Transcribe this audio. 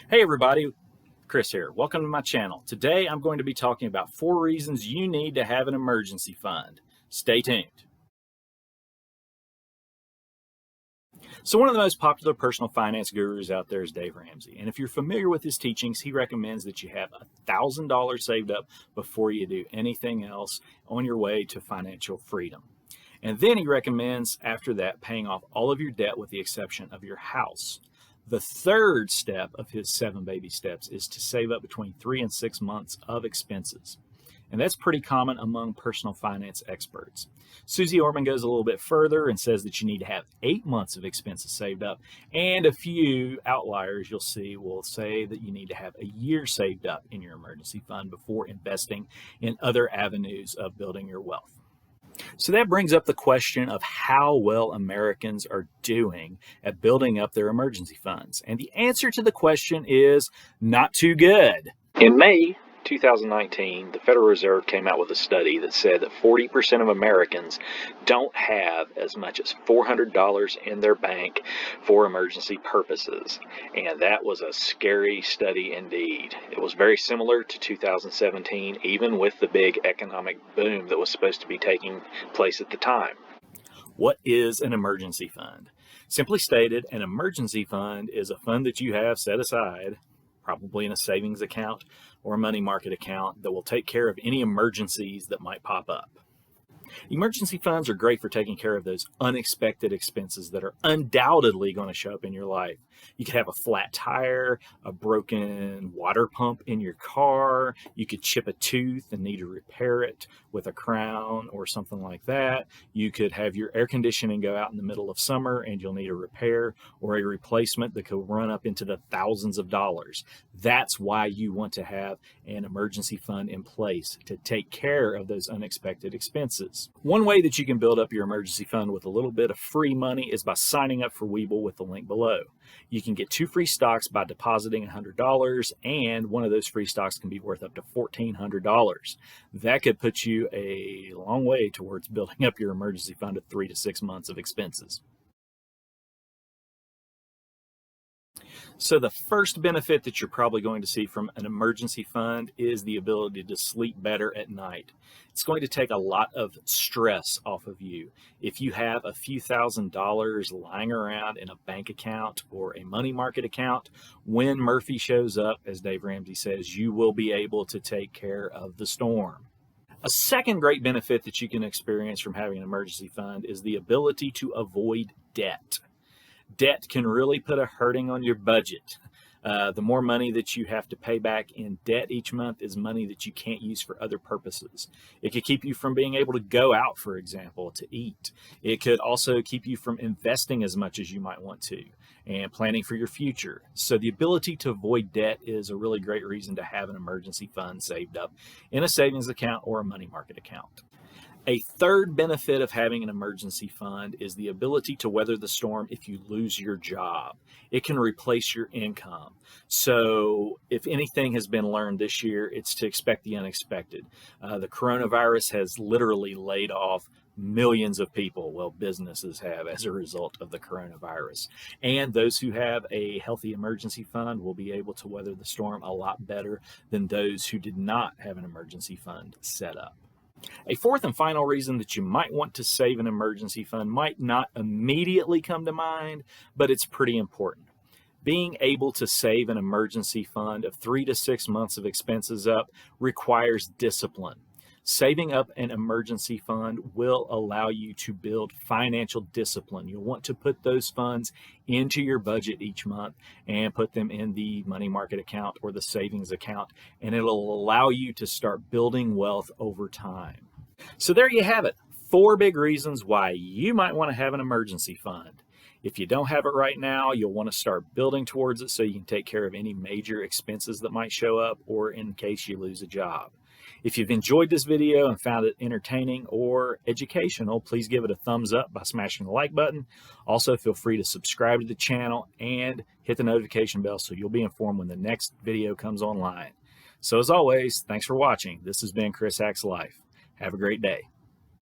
Hey everybody, Chris here. Welcome to my channel. Today I'm going to be talking about 4 reasons you need to have an emergency fund. Stay tuned. So one of the most popular personal finance gurus out there is Dave Ramsey. And if you're familiar with his teachings, he recommends that you have $1,000 saved up before you do anything else on your way to financial freedom. And then he recommends after that paying off all of your debt with the exception of your house. The third step of his 7 baby steps is to save up between 3 and 6 months of expenses. And that's pretty common among personal finance experts. Suze Orman goes a little bit further and says that you need to have 8 months of expenses saved up. And a few outliers you'll see will say that you need to have a year saved up in your emergency fund before investing in other avenues of building your wealth. So that brings up the question of how well Americans are doing at building up their emergency funds. And the answer to the question is not too good. In May 2019, the Federal Reserve came out with a study that said that 40% of Americans don't have as much as $400 in their bank for emergency purposes. And that was a scary study indeed. It was very similar to 2017, even with the big economic boom that was supposed to be taking place at the time. What is an emergency fund? Simply stated, an emergency fund is a fund that you have set aside, probably in a savings account or a money market account, that will take care of any emergencies that might pop up. Emergency funds are great for taking care of those unexpected expenses that are undoubtedly going to show up in your life. You could have a flat tire, a broken water pump in your car. You could chip a tooth and need to repair it with a crown or something like that. You could have your air conditioning go out in the middle of summer and you'll need a repair or a replacement that could run up into the thousands of dollars. That's why you want to have an emergency fund in place to take care of those unexpected expenses. One way that you can build up your emergency fund with a little bit of free money is by signing up for Webull with the link below. You can get 2 free stocks by depositing $100, and one of those free stocks can be worth up to $1,400. That could put you a long way towards building up your emergency fund of 3 to 6 months of expenses. So the first benefit that you're probably going to see from an emergency fund is the ability to sleep better at night. It's going to take a lot of stress off of you. If you have a few $1,000s lying around in a bank account or a money market account, when Murphy shows up, as Dave Ramsey says, you will be able to take care of the storm. A second great benefit that you can experience from having an emergency fund is the ability to avoid debt. Debt can really put a hurting on your budget. The more money that you have to pay back in debt each month is money that you can't use for other purposes. It could keep you from being able to go out, for example, to eat. It could also keep you from investing as much as you might want to and planning for your future. So the ability to avoid debt is a really great reason to have an emergency fund saved up in a savings account or a money market account. A third benefit of having an emergency fund is the ability to weather the storm if you lose your job. It can replace your income. So if anything has been learned this year, it's to expect the unexpected. The coronavirus has literally laid off millions of people, well, businesses have, as a result of the coronavirus. And those who have a healthy emergency fund will be able to weather the storm a lot better than those who did not have an emergency fund set up. A fourth and final reason that you might want to save an emergency fund might not immediately come to mind, but it's pretty important. Being able to save an emergency fund of 3 to 6 months of expenses up requires discipline. Saving up an emergency fund will allow you to build financial discipline. You'll want to put those funds into your budget each month and put them in the money market account or the savings account, and it'll allow you to start building wealth over time. So there you have it. 4 big reasons why you might want to have an emergency fund. If you don't have it right now, you'll want to start building towards it so you can take care of any major expenses that might show up or in case you lose a job. If you've enjoyed this video and found it entertaining or educational, please give it a thumbs up by smashing the like button. Also, feel free to subscribe to the channel and hit the notification bell so you'll be informed when the next video comes online. So as always, thanks for watching. This has been Chris Hacks Life. Have a great day.